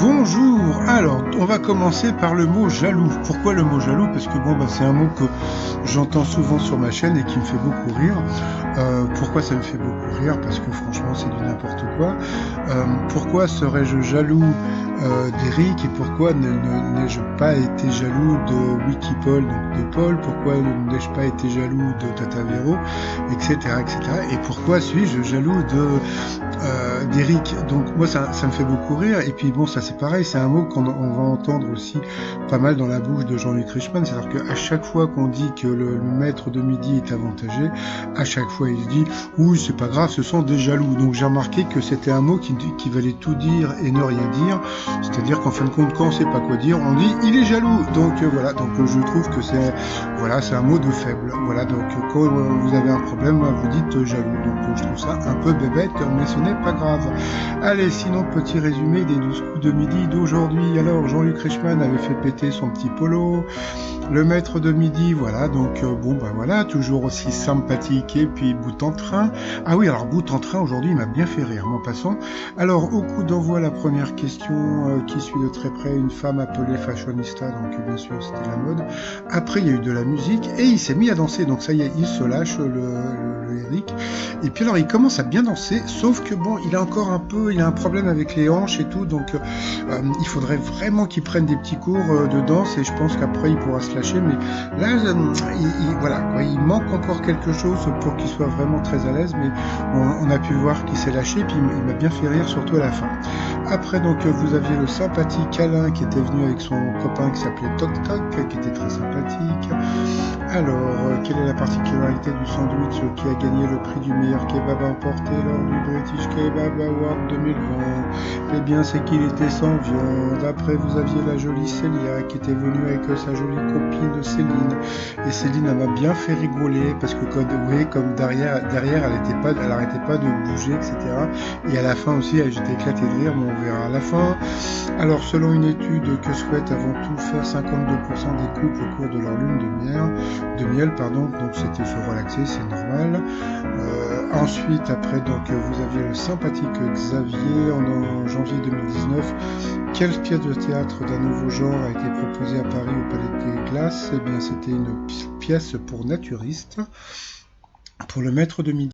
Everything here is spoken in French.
Bonjour, alors on va commencer par le mot jaloux. Pourquoi le mot jaloux? Parce que c'est un mot que j'entends souvent sur ma chaîne et qui me fait beaucoup rire. Pourquoi ça me fait beaucoup rire? Parce que franchement c'est du n'importe quoi. Pourquoi serais-je jaloux d'Eric et pourquoi n'ai-je pas été jaloux de Wikipol, donc de Paul? Pourquoi n'ai-je pas été jaloux de Tata Véro, etc., etc. Et pourquoi suis-je jaloux d'Eric? Donc moi ça me fait beaucoup rire. Et puis ça c'est pareil, c'est un mot qu'on va entendre aussi pas mal dans la bouche de Jean-Luc Reichmann. C'est-à-dire qu'à chaque fois qu'on dit que le maître de midi est avantagé, à chaque fois il dit oui c'est pas grave, ce sont des jaloux. Donc j'ai remarqué que c'était un mot qui valait tout dire et ne rien dire. C'est-à-dire qu'en fin de compte, quand on sait pas quoi dire, on dit il est jaloux. Donc voilà, donc je trouve que c'est un mot de faible. Voilà, donc quand vous avez un problème, vous dites jaloux. Donc je trouve ça un peu bébête, mais ce n'est pas grave. Allez, sinon petit résumé des 12 coups de midi d'aujourd'hui. Alors Jean-Luc Reichmann avait fait péter son petit polo. Le maître de midi, voilà, donc voilà, toujours aussi sympathique et puis bout en train. Ah oui, alors bout en train aujourd'hui, il m'a bien fait rire, en passant. Alors au coup d'envoi, la première question qui suit de très près, une femme appelée fashionista, donc bien sûr c'était la mode. Après il y a eu de la musique et il s'est mis à danser, donc ça y est, il se lâche le Eric. Et puis alors il commence à bien danser, sauf que il a un problème avec les hanches et tout, donc il faudrait vraiment qu'il prenne des petits cours de danse et je pense qu'après il pourra se lâcher, mais là il manque encore quelque chose pour qu'il soit vraiment très à l'aise, mais on a pu voir qu'il s'est lâché, puis il m'a bien fait rire, surtout à la fin. Après vous aviez le sympathique Alain qui était venu avec son copain qui s'appelait Toc Toc, qui était très sympathique. Alors, quelle est la particularité du sandwich qui a gagné le prix du meilleur kebab emporté lors du British Kebab Award 2020? Eh bien, c'est qu'il était sans viande. Après, vous aviez la jolie Célia qui était venue avec sa jolie copine Céline. Et Céline, elle m'a bien fait rigoler parce que, comme derrière elle arrêtait pas de bouger, etc. Et à la fin aussi, j'étais éclaté de rire, mais on verra à la fin. Alors, selon une étude que souhaitent avant tout faire 52% des couples au cours de leur lune de miel, donc c'était se relaxer, c'est normal. Ensuite, après, vous aviez le sympathique Xavier en janvier 2019. Quelle pièce de théâtre d'un nouveau genre a été proposée à Paris au Palais des Glaces? Eh bien, c'était une pièce pour naturistes, pour le maître de midi.